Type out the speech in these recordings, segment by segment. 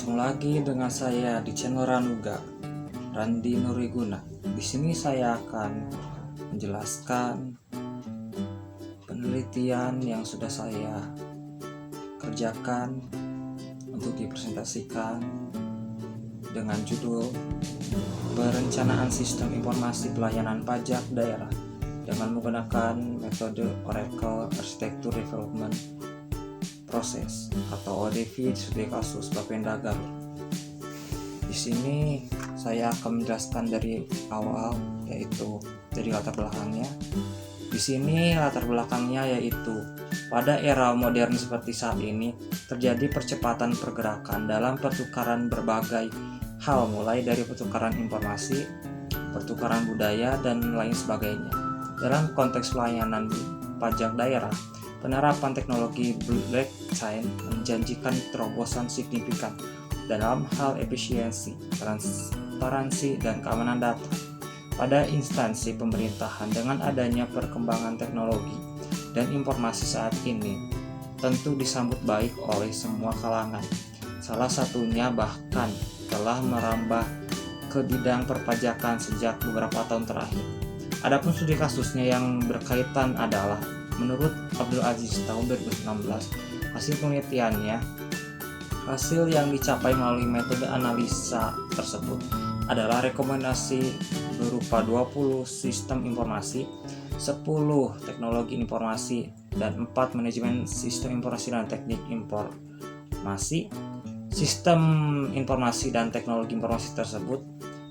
Ketemu lagi dengan saya di channel Ranuga, Randi Nuriguna. Di sini saya akan menjelaskan penelitian yang sudah saya kerjakan untuk dipresentasikan dengan judul Perencanaan Sistem Informasi Pelayanan Pajak Daerah dengan menggunakan metode Oracle Architecture Development Process atau ODV studi kasus Bapenda Garut. Di sini saya akan menjelaskan dari awal, yaitu dari latar belakangnya. Di sini latar belakangnya yaitu pada era modern seperti saat ini terjadi percepatan pergerakan dalam pertukaran berbagai hal, mulai dari pertukaran informasi, pertukaran budaya, dan lain sebagainya. Dalam konteks pelayanan pajak daerah, penerapan teknologi blockchain menjanjikan terobosan signifikan dalam hal efisiensi, transparansi, dan keamanan data pada instansi pemerintahan. Dengan adanya perkembangan teknologi dan informasi saat ini tentu disambut baik oleh semua kalangan. Salah satunya bahkan telah merambah ke bidang perpajakan sejak beberapa tahun terakhir. Adapun studi kasusnya yang berkaitan adalah menurut Abdul Aziz tahun 2016. Hasil yang dicapai melalui metode analisa tersebut adalah rekomendasi berupa 20 sistem informasi, 10 teknologi informasi, dan 4 manajemen sistem informasi dan teknik informasi. Sistem informasi dan teknologi informasi tersebut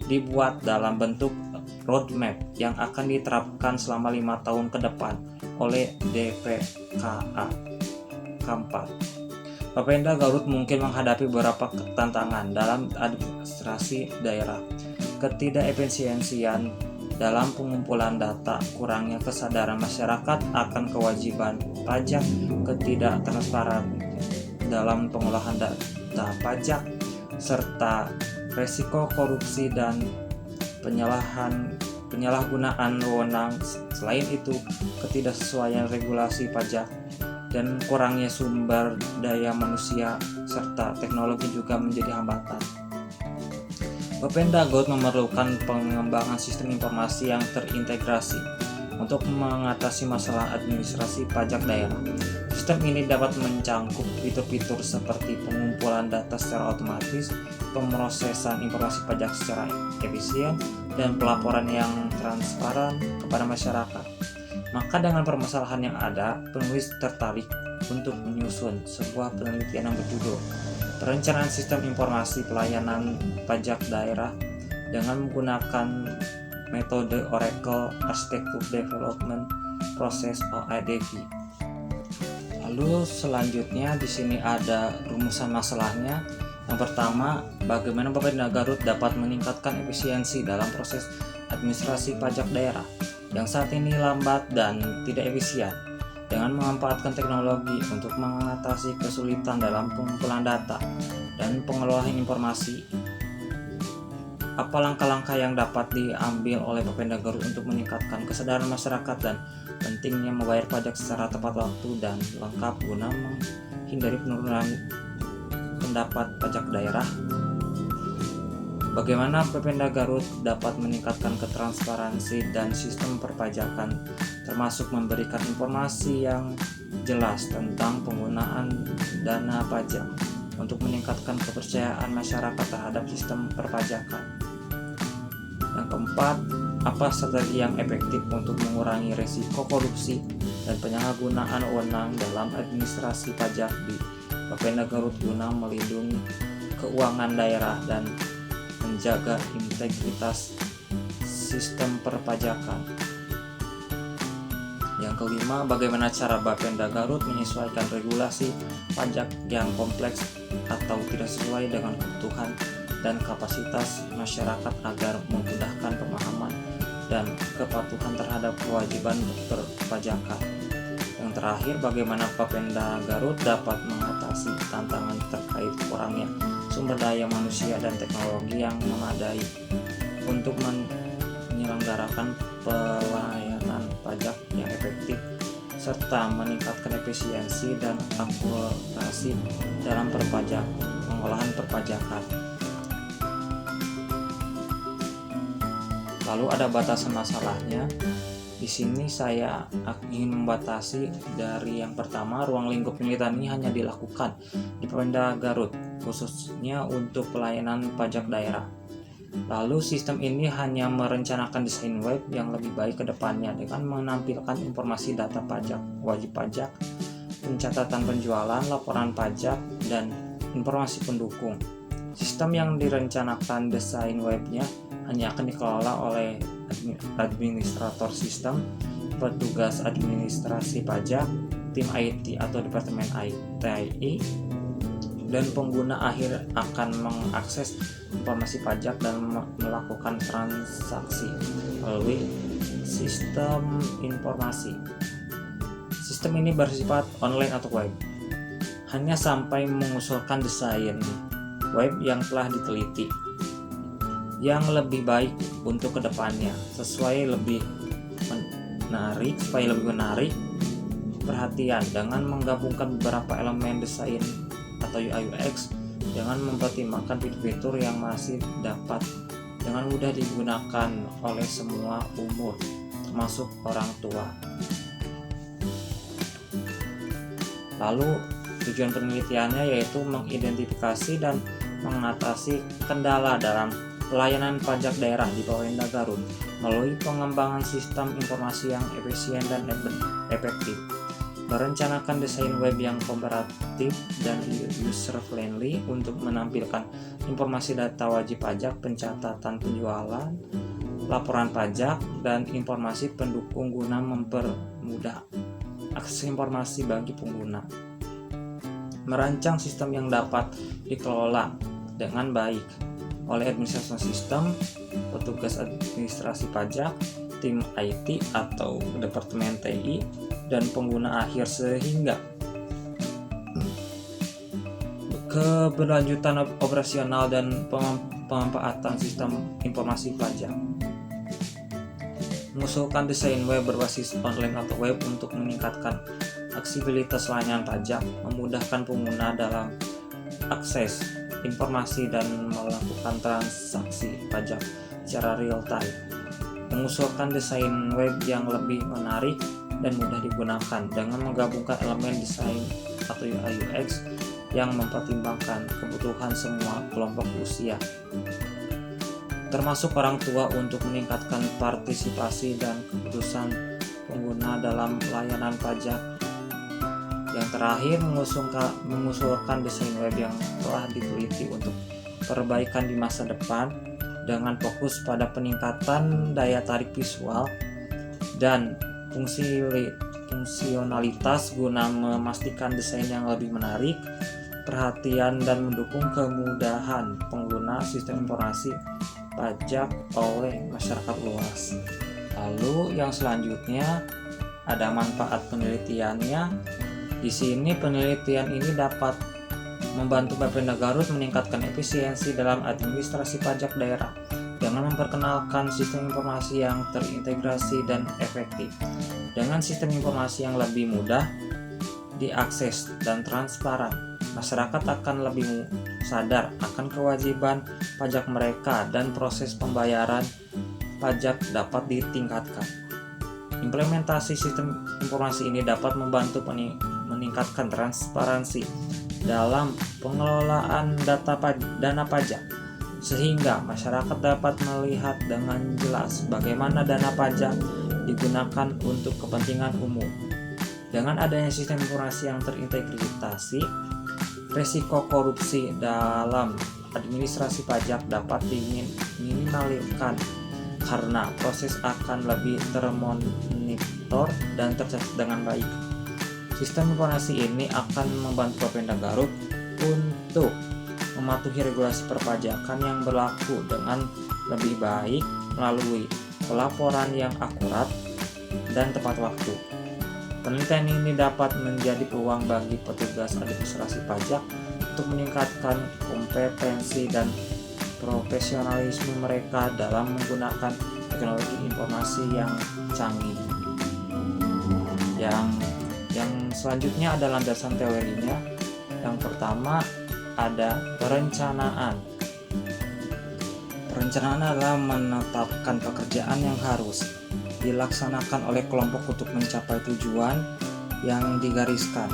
dibuat dalam bentuk roadmap yang akan diterapkan selama 5 tahun ke depan oleh DPKA Kampar. Bapenda Garut mungkin menghadapi beberapa tantangan dalam administrasi daerah, ketidakefisiensian dalam pengumpulan data, kurangnya kesadaran masyarakat akan kewajiban pajak, ketidaktransparan dalam pengolahan data pajak, serta resiko korupsi dan penyalahgunaan wewenang. Selain itu, ketidaksesuaian regulasi pajak dan kurangnya sumber daya manusia serta teknologi juga menjadi hambatan. Bapenda Garut memerlukan pengembangan sistem informasi yang terintegrasi untuk mengatasi masalah administrasi pajak daerah. Sistem ini dapat mencangkup fitur-fitur seperti pengumpulan data secara otomatis, pemrosesan informasi pajak secara efisien, dan pelaporan yang transparan kepada masyarakat. Maka dengan permasalahan yang ada, penulis tertarik untuk menyusun sebuah penelitian yang berjudul Perencanaan Sistem Informasi Pelayanan Pajak Daerah dengan menggunakan metode Oracle Architecture Development Process (OADV). Lalu selanjutnya di sini ada rumusan masalahnya. Yang pertama, bagaimana Bapenda Garut dapat meningkatkan efisiensi dalam proses administrasi pajak daerah yang saat ini lambat dan tidak efisien dengan memanfaatkan teknologi untuk mengatasi kesulitan dalam pengumpulan data dan pengelolaan informasi. Apa langkah-langkah yang dapat diambil oleh Bapenda Garut untuk meningkatkan kesadaran masyarakat dan pentingnya membayar pajak secara tepat waktu dan lengkap guna menghindari penurunan pendapat pajak daerah? Bagaimana Bapenda Garut dapat meningkatkan ketransparansi dan sistem perpajakan, termasuk memberikan informasi yang jelas tentang penggunaan dana pajak untuk meningkatkan kepercayaan masyarakat terhadap sistem perpajakan? Yang keempat, apa strategi yang efektif untuk mengurangi risiko korupsi dan penyalahgunaan wewenang dalam administrasi pajak di Bapenda Garut guna melindungi keuangan daerah dan menjaga integritas sistem perpajakan? Yang kelima, bagaimana cara Bapenda Garut menyesuaikan regulasi pajak yang kompleks atau tidak sesuai dengan kebutuhan dan kapasitas masyarakat agar memudahkan pemahaman dan kepatuhan terhadap kewajiban perpajakan? Yang terakhir, bagaimana Bapenda Garut dapat mengatasi tantangan terkait kurangnya sumber daya manusia dan teknologi yang memadai untuk menyelenggarakan pelayanan pajak yang efektif serta meningkatkan efisiensi dan akurasi dalam pengolahan perpajakan? perpajakan. Lalu ada batasan masalahnya. Di sini saya ingin membatasi dari yang pertama, ruang lingkup penelitian ini hanya dilakukan di Pemda Garut, khususnya untuk pelayanan pajak daerah. Lalu sistem ini hanya merencanakan desain web yang lebih baik ke depannya dengan menampilkan informasi data pajak, wajib pajak, pencatatan penjualan, laporan pajak, dan informasi pendukung. Sistem yang direncanakan desain webnya hanya akan dikelola oleh administrator sistem, petugas administrasi pajak, tim IT atau departemen IT, dan pengguna akhir akan mengakses informasi pajak dan melakukan transaksi melalui sistem informasi. Sistem ini bersifat online atau web, hanya sampai mengusulkan desain web yang telah diteliti yang lebih baik untuk kedepannya supaya lebih menarik perhatian dengan menggabungkan beberapa elemen desain atau UI UX dengan mempertimbangkan fitur-fitur yang masih dapat dengan mudah digunakan oleh semua umur termasuk orang tua. Lalu tujuan penelitiannya yaitu mengidentifikasi dan mengatasi kendala dalam pelayanan pajak daerah di Pemda Garut melalui pengembangan sistem informasi yang efisien dan efektif, merencanakan desain web yang komparatif dan user-friendly untuk menampilkan informasi data wajib pajak, pencatatan penjualan, laporan pajak, dan informasi pendukung guna mempermudah akses informasi bagi pengguna, merancang sistem yang dapat dikelola dengan baik oleh administrasi sistem, petugas administrasi pajak, tim IT atau departemen TI, dan pengguna akhir sehingga keberlanjutan operasional dan pemanfaatan sistem informasi pajak. Mengusulkan desain web berbasis online atau web untuk meningkatkan aksesibilitas layanan pajak, memudahkan pengguna dalam akses informasi dan melakukan transaksi pajak secara real time. Mengusulkan desain web yang lebih menarik dan mudah digunakan dengan menggabungkan elemen desain atau UI UX yang mempertimbangkan kebutuhan semua kelompok usia, termasuk orang tua untuk meningkatkan partisipasi dan keputusan pengguna dalam layanan pajak. Yang terakhir, mengusulkan desain web yang telah diteliti untuk perbaikan di masa depan dengan fokus pada peningkatan daya tarik visual dan fungsionalitas guna memastikan desain yang lebih menarik perhatian dan mendukung kemudahan pengguna sistem informasi pajak oleh masyarakat luas. Lalu yang selanjutnya ada manfaat penelitiannya. Di sini penelitian ini dapat membantu Pemda Garut meningkatkan efisiensi dalam administrasi pajak daerah dengan memperkenalkan sistem informasi yang terintegrasi dan efektif. Dengan sistem informasi yang lebih mudah diakses dan transparan, masyarakat akan lebih sadar akan kewajiban pajak mereka dan proses pembayaran pajak dapat ditingkatkan. Implementasi sistem informasi ini dapat membantu meningkatkan transparansi dalam pengelolaan dana pajak, sehingga masyarakat dapat melihat dengan jelas bagaimana dana pajak digunakan untuk kepentingan umum. Dengan adanya sistem informasi yang terintegrasi, risiko korupsi dalam administrasi pajak dapat diminimalkan karena proses akan lebih termonitor dan tercatat dengan baik. Sistem informasi ini akan membantu Pemda Garut untuk mematuhi regulasi perpajakan yang berlaku dengan lebih baik melalui pelaporan yang akurat dan tepat waktu. Penelitian ini dapat menjadi peluang bagi petugas administrasi pajak untuk meningkatkan kompetensi dan profesionalisme mereka dalam menggunakan teknologi informasi yang canggih. Yang selanjutnya adalah landasan teorinya. Yang pertama, ada perencanaan. Perencanaan adalah menetapkan pekerjaan yang harus dilaksanakan oleh kelompok untuk mencapai tujuan yang digariskan.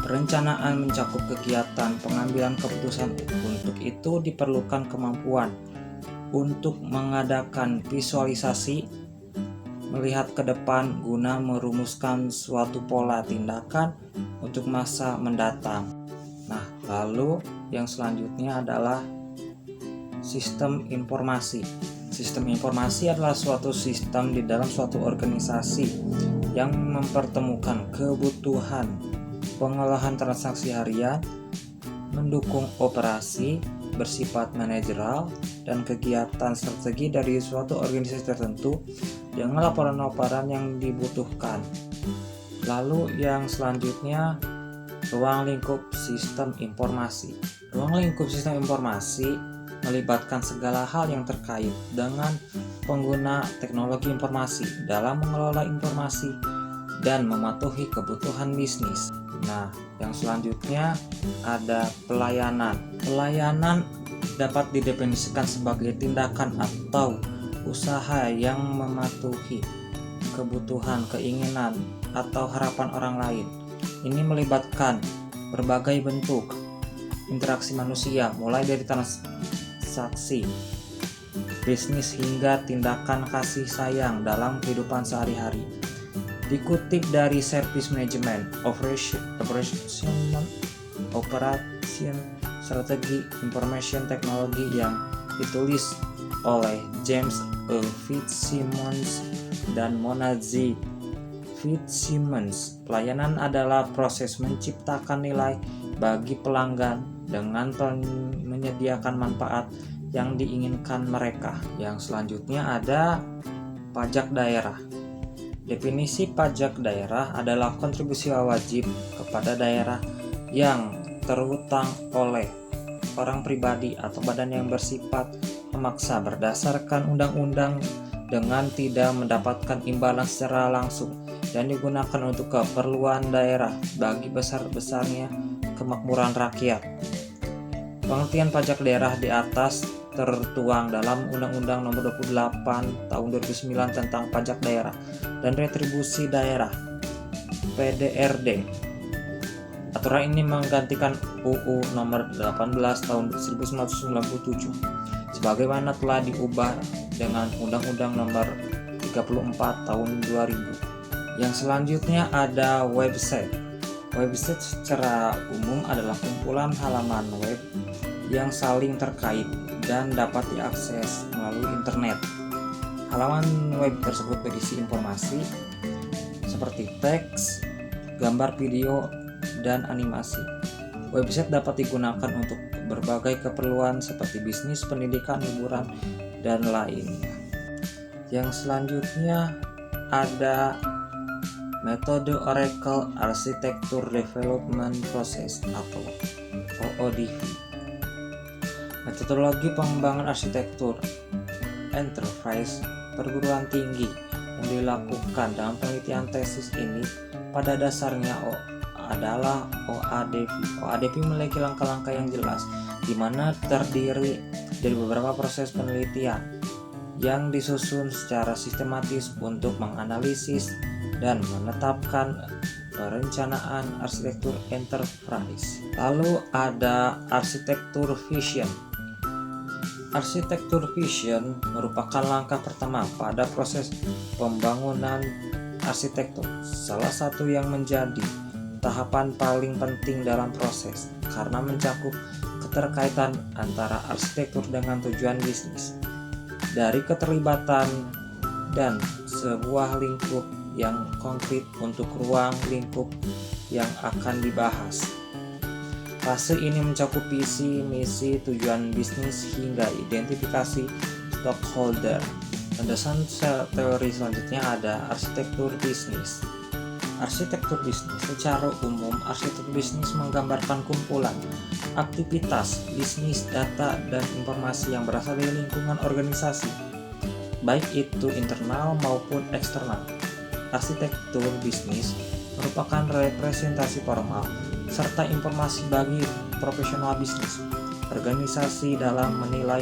Perencanaan mencakup kegiatan pengambilan keputusan. Untuk itu diperlukan kemampuan untuk mengadakan visualisasi, melihat ke depan guna merumuskan suatu pola tindakan untuk masa mendatang. Nah, lalu yang selanjutnya adalah sistem informasi. Sistem informasi adalah suatu sistem di dalam suatu organisasi yang mempertemukan kebutuhan pengolahan transaksi harian, mendukung operasi bersifat manajerial dan kegiatan strategi dari suatu organisasi tertentu dengan laporan-laporan yang dibutuhkan. Lalu yang selanjutnya, ruang lingkup sistem informasi. Ruang lingkup sistem informasi melibatkan segala hal yang terkait dengan pengguna teknologi informasi dalam mengelola informasi dan mematuhi kebutuhan bisnis. Nah, yang selanjutnya ada pelayanan. Pelayanan dapat didefinisikan sebagai tindakan atau usaha yang mematuhi kebutuhan, keinginan, atau harapan orang lain. Ini melibatkan berbagai bentuk interaksi manusia, mulai dari transaksi bisnis hingga tindakan kasih sayang dalam kehidupan sehari-hari. Dikutip dari Service Management Operation Strategi Information Technology yang ditulis oleh James E. Fitzsimmons dan Mona Z. Fitzsimmons. Pelayanan adalah proses menciptakan nilai bagi pelanggan dengan menyediakan manfaat yang diinginkan mereka. Yang selanjutnya ada pajak daerah. Definisi pajak daerah adalah kontribusi wajib kepada daerah yang terhutang oleh orang pribadi atau badan yang bersifat memaksa berdasarkan undang-undang dengan tidak mendapatkan imbalan secara langsung dan digunakan untuk keperluan daerah bagi besar-besarnya kemakmuran rakyat. Pengertian pajak daerah di atas tertuang dalam Undang-Undang Nomor 28 Tahun 2009 tentang Pajak Daerah dan Retribusi Daerah (PDRD). Aturan ini menggantikan UU Nomor 18 Tahun 1997 sebagaimana telah diubah dengan Undang-Undang Nomor 34 Tahun 2000. Yang selanjutnya ada website. Website secara umum adalah kumpulan halaman web yang saling terkait dan dapat diakses melalui internet. Halaman web tersebut berisi informasi seperti teks, gambar, video, dan animasi. Website dapat digunakan untuk berbagai keperluan seperti bisnis, pendidikan, hiburan, dan lainnya. Yang selanjutnya ada metode Oracle Architecture Development Process atau OODP. Metodologi pengembangan arsitektur enterprise perguruan tinggi yang dilakukan dalam penelitian tesis ini pada dasarnya adalah OADP. OADP memiliki langkah-langkah yang jelas di mana terdiri dari beberapa proses penelitian yang disusun secara sistematis untuk menganalisis dan menetapkan perencanaan arsitektur enterprise. Lalu ada arsitektur vision. Arsitektur vision merupakan langkah pertama pada proses pembangunan arsitektur, salah satu yang menjadi tahapan paling penting dalam proses karena mencakup keterkaitan antara arsitektur dengan tujuan bisnis. Dari keterlibatan dan sebuah lingkup yang konkret untuk ruang lingkup yang akan dibahas. Fase ini mencakup visi, misi, tujuan bisnis, hingga identifikasi stakeholder. Landasan teori selanjutnya ada arsitektur bisnis. Arsitektur bisnis secara umum, arsitektur bisnis menggambarkan kumpulan aktivitas bisnis, data, dan informasi yang berasal dari lingkungan organisasi, baik itu internal maupun eksternal. Arsitektur bisnis merupakan representasi formal serta informasi bagi profesional bisnis, organisasi dalam menilai,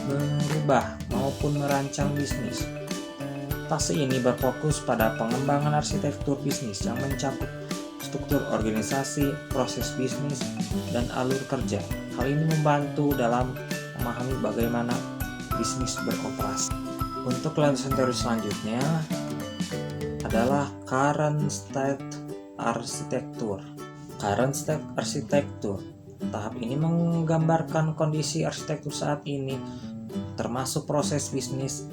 merubah maupun merancang bisnis. Fase ini berfokus pada pengembangan arsitektur bisnis yang mencakup struktur organisasi, proses bisnis, dan alur kerja. Hal ini membantu dalam memahami bagaimana bisnis beroperasi. Untuk landasan teori selanjutnya adalah current state arsitektur. Current state arsitektur. Tahap ini menggambarkan kondisi arsitektur saat ini, termasuk proses bisnis,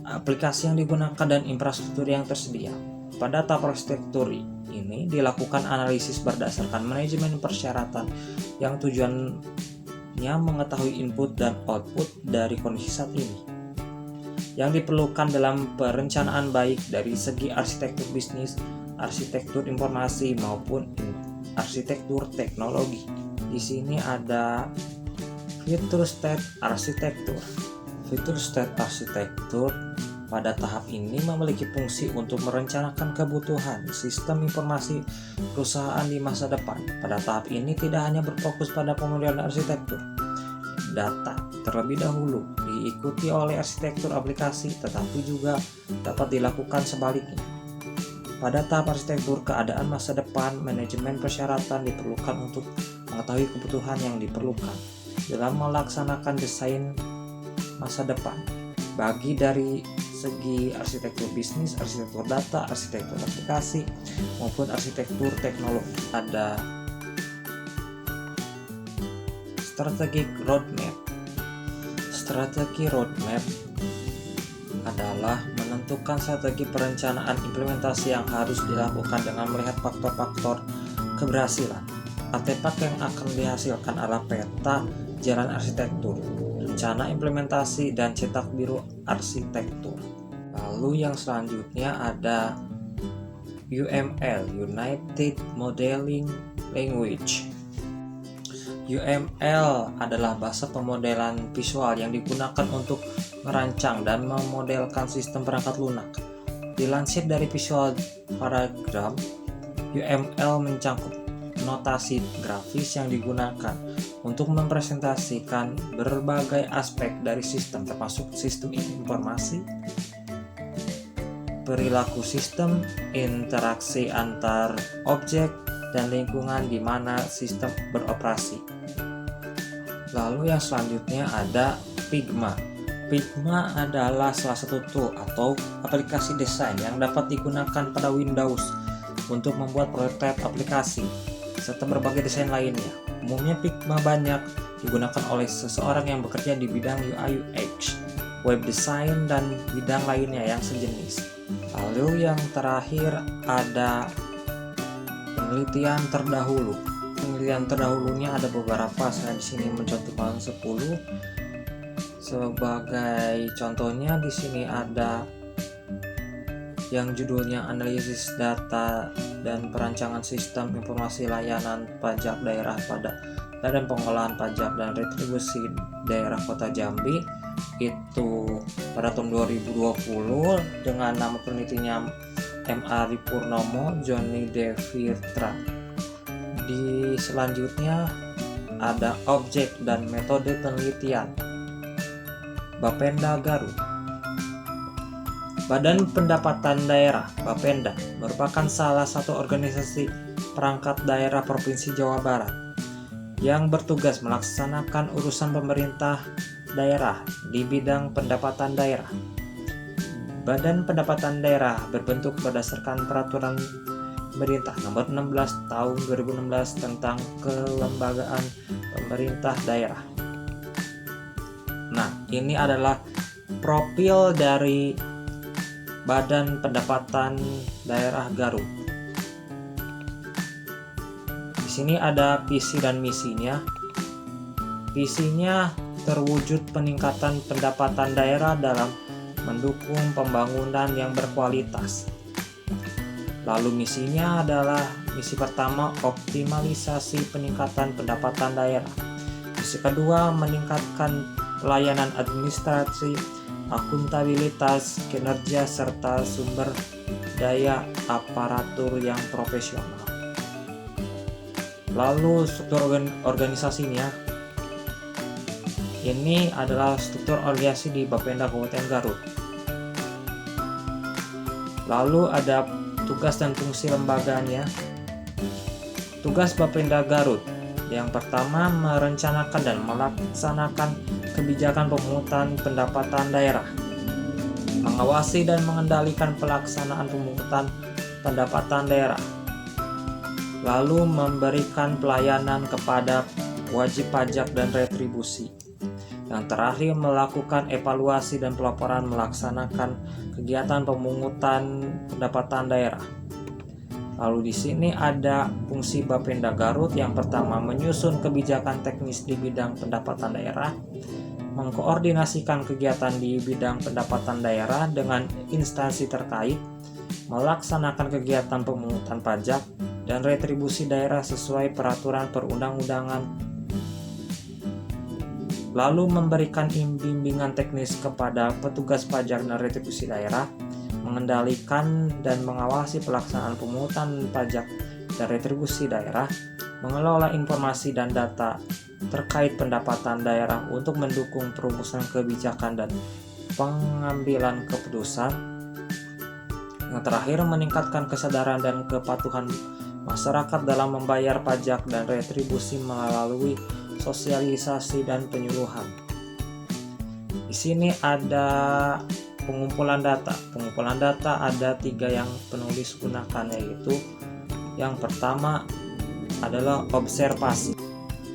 aplikasi yang digunakan, dan infrastruktur yang tersedia. Pada tahap arsitektur ini dilakukan analisis berdasarkan manajemen persyaratan yang tujuannya mengetahui input dan output dari kondisi saat ini yang diperlukan dalam perencanaan baik dari segi arsitektur bisnis, arsitektur informasi maupun arsitektur teknologi. Di sini ada future state arsitektur. Future state arsitektur pada tahap ini memiliki fungsi untuk merencanakan kebutuhan sistem informasi perusahaan di masa depan. Pada tahap ini tidak hanya berfokus pada pemodelan arsitektur data terlebih dahulu diikuti oleh arsitektur aplikasi, tetapi juga dapat dilakukan sebaliknya. Pada tahap arsitektur keadaan masa depan, manajemen persyaratan diperlukan untuk mengetahui kebutuhan yang diperlukan dalam melaksanakan desain masa depan, bagi dari segi arsitektur bisnis, arsitektur data, arsitektur aplikasi, maupun arsitektur teknologi. Ada strategic roadmap. Strategi roadmap adalah menentukan strategi perencanaan implementasi yang harus dilakukan dengan melihat faktor-faktor keberhasilan. Artefak yang akan dihasilkan adalah peta jalan arsitektur, rencana implementasi, dan cetak biru arsitektur. Lalu yang selanjutnya ada UML, United Modeling Language. UML adalah bahasa pemodelan visual yang digunakan untuk merancang dan memodelkan sistem perangkat lunak. Dilansir dari Visual Paradigm, UML mencakup notasi grafis yang digunakan untuk mempresentasikan berbagai aspek dari sistem, termasuk sistem informasi, perilaku sistem, interaksi antar objek, dan lingkungan di mana sistem beroperasi. Lalu yang selanjutnya ada Figma. Figma adalah salah satu tool atau aplikasi desain yang dapat digunakan pada Windows untuk membuat prototipe aplikasi serta berbagai desain lainnya. Umumnya Figma banyak digunakan oleh seseorang yang bekerja di bidang UI UX, web design, dan bidang lainnya yang sejenis. Lalu yang terakhir ada penelitian terdahulu. Penelitian terdahulunya ada beberapa, saya di sini mencontohkan 10. Sebagai contohnya di sini ada yang judulnya analisis data dan perancangan sistem informasi layanan pajak daerah pada Badan Pengolahan Pajak dan Retribusi Daerah Kota Jambi, itu pada tahun 2020 dengan nama penelitinya M. Ari Purnomo, Joni Devitra. Di selanjutnya ada objek dan metode penelitian. Bapenda Garut. Badan Pendapatan Daerah Bapenda merupakan salah satu organisasi perangkat daerah Provinsi Jawa Barat yang bertugas melaksanakan urusan pemerintah daerah di bidang pendapatan daerah. Badan Pendapatan Daerah berbentuk berdasarkan Peraturan Pemerintah Nomor 16 Tahun 2016 tentang Kelembagaan Pemerintah Daerah. Nah, ini adalah profil dari Badan Pendapatan Daerah Garut. Di sini ada visi dan misinya. Visinya terwujud peningkatan pendapatan daerah dalam mendukung pembangunan yang berkualitas. Lalu misinya adalah misi pertama, optimalisasi peningkatan pendapatan daerah. Misi kedua, meningkatkan pelayanan administrasi, akuntabilitas, kinerja, serta sumber daya aparatur yang profesional. Lalu struktur organisasinya, ini adalah struktur organisasi di Bapenda Kabupaten Garut. Lalu ada tugas dan fungsi lembaganya. Tugas Bapenda Garut yang pertama, merencanakan dan melaksanakan kebijakan pemungutan pendapatan daerah, mengawasi dan mengendalikan pelaksanaan pemungutan pendapatan daerah, lalu memberikan pelayanan kepada wajib pajak dan retribusi. Yang terakhir, melakukan evaluasi dan pelaporan melaksanakan kegiatan pemungutan pendapatan daerah. Lalu di sini ada fungsi Bapenda Garut. Yang pertama, menyusun kebijakan teknis di bidang pendapatan daerah, mengkoordinasikan kegiatan di bidang pendapatan daerah dengan instansi terkait, melaksanakan kegiatan pemungutan pajak dan retribusi daerah sesuai peraturan perundang-undangan. Lalu memberikan bimbingan teknis kepada petugas pajak dan retribusi daerah, mengendalikan dan mengawasi pelaksanaan pemungutan pajak dan retribusi daerah, mengelola informasi dan data terkait pendapatan daerah untuk mendukung perumusan kebijakan dan pengambilan keputusan. Yang terakhir, meningkatkan kesadaran dan kepatuhan masyarakat dalam membayar pajak dan retribusi melalui sosialisasi dan penyuluhan. Di sini ada pengumpulan data. Pengumpulan data ada 3 yang penulis gunakan, yaitu yang pertama adalah observasi.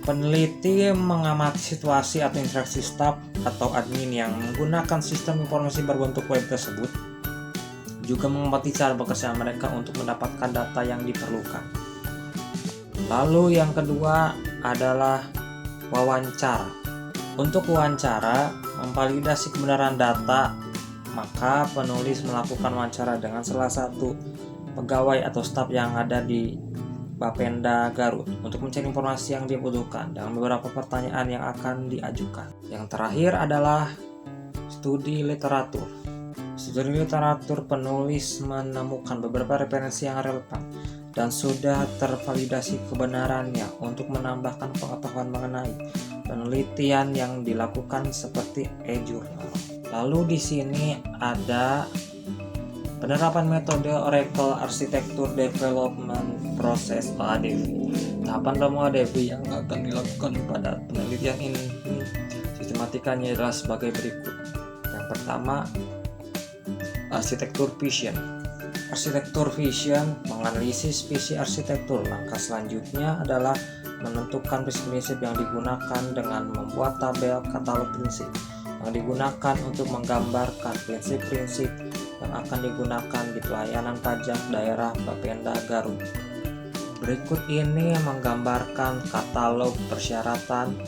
Peneliti mengamati situasi atau interaksi staf atau admin yang menggunakan sistem informasi berbentuk web tersebut, juga mengamati cara bekerja mereka untuk mendapatkan data yang diperlukan. Lalu yang kedua adalah wawancara. Untuk wawancara, memvalidasi kebenaran data, maka penulis melakukan wawancara dengan salah satu pegawai atau staf yang ada di Bapenda Garut untuk mencari informasi yang dibutuhkan dengan beberapa pertanyaan yang akan diajukan. Yang terakhir adalah studi literatur. Studi literatur, penulis menemukan beberapa referensi yang relevan dan sudah tervalidasi kebenarannya untuk menambahkan pengetahuan mengenai penelitian yang dilakukan seperti e-jurnal. Lalu di sini ada penerapan metode Oracle Architecture Development Process (ADV). Tahapan dalam ADV yang akan dilakukan pada penelitian ini sistematikanya adalah sebagai berikut. Yang pertama, arsitektur vision. Arsitektur vision menganalisis visi arsitektur. Langkah selanjutnya adalah menentukan prinsip-prinsip yang digunakan dengan membuat tabel katalog prinsip yang digunakan untuk menggambarkan prinsip-prinsip yang akan digunakan di pelayanan pajak daerah Bapenda Garut. Berikut ini menggambarkan katalog persyaratan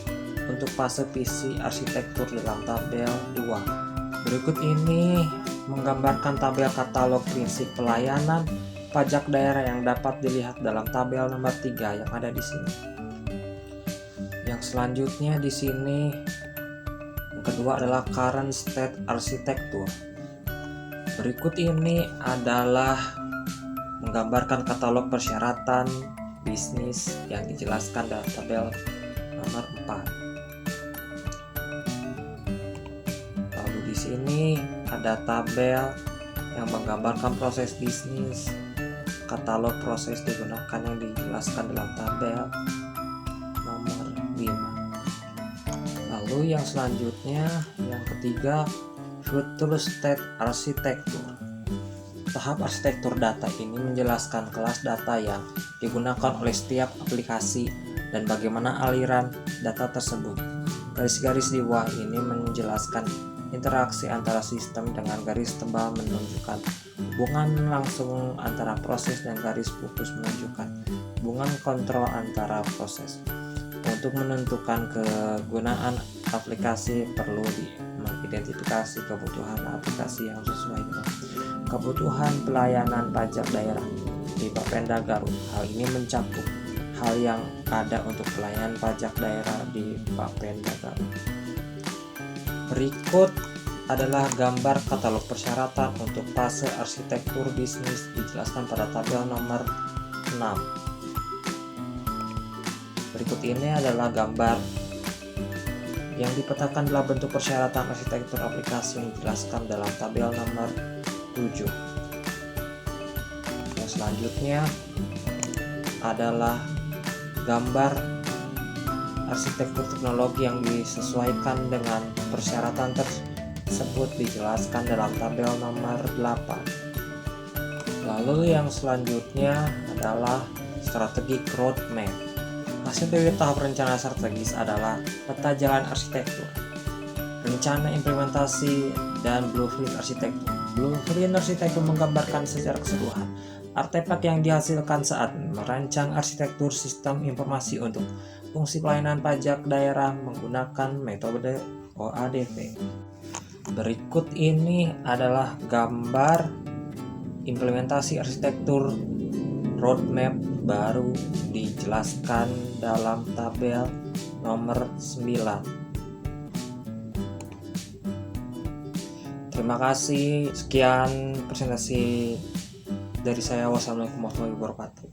untuk fase visi arsitektur dalam tabel 2. Berikut ini menggambarkan tabel katalog prinsip pelayanan pajak daerah yang dapat dilihat dalam tabel nomor 3 yang ada di sini. Yang selanjutnya di sini yang kedua adalah current state arsitektur. Berikut ini adalah menggambarkan katalog persyaratan bisnis yang dijelaskan dalam tabel nomor 4. Lalu di sini ada tabel yang menggambarkan proses bisnis, katalog proses digunakan yang dijelaskan dalam tabel nomor 5. Lalu yang selanjutnya, yang ketiga, future state arsitektur. Tahap arsitektur data ini menjelaskan kelas data yang digunakan oleh setiap aplikasi dan bagaimana aliran data tersebut. Garis-garis di bawah ini menjelaskan interaksi antara sistem dengan garis tebal menunjukkan hubungan langsung antara proses dan garis putus menunjukkan hubungan kontrol antara proses. Untuk menentukan kegunaan aplikasi perlu mengidentifikasi kebutuhan aplikasi yang sesuai dengan kebutuhan pelayanan pajak daerah di Bapenda Garut. Hal ini mencakup hal yang ada untuk pelayanan pajak daerah di Bapenda Garut. Berikut adalah gambar katalog persyaratan untuk fase arsitektur bisnis dijelaskan pada tabel nomor 6. Berikut ini adalah gambar yang dipetakan dalam bentuk persyaratan arsitektur aplikasi yang dijelaskan dalam tabel nomor 7. Yang selanjutnya adalah gambar arsitektur teknologi yang disesuaikan dengan persyaratan tersebut dijelaskan dalam tabel nomor 8. Lalu yang selanjutnya adalah strategic roadmap. Hasil dari tahap rencana strategis adalah peta jalan arsitektur, rencana implementasi, dan blueprint arsitektur. Blueprint arsitektur menggambarkan secara keseluruhan artefak yang dihasilkan saat merancang arsitektur sistem informasi untuk fungsi pelayanan pajak daerah menggunakan metode OADP. Berikut ini adalah gambar implementasi arsitektur roadmap baru dijelaskan dalam tabel nomor 9. Terima kasih, sekian presentasi dari saya. Wassalamualaikum warahmatullahi wabarakatuh.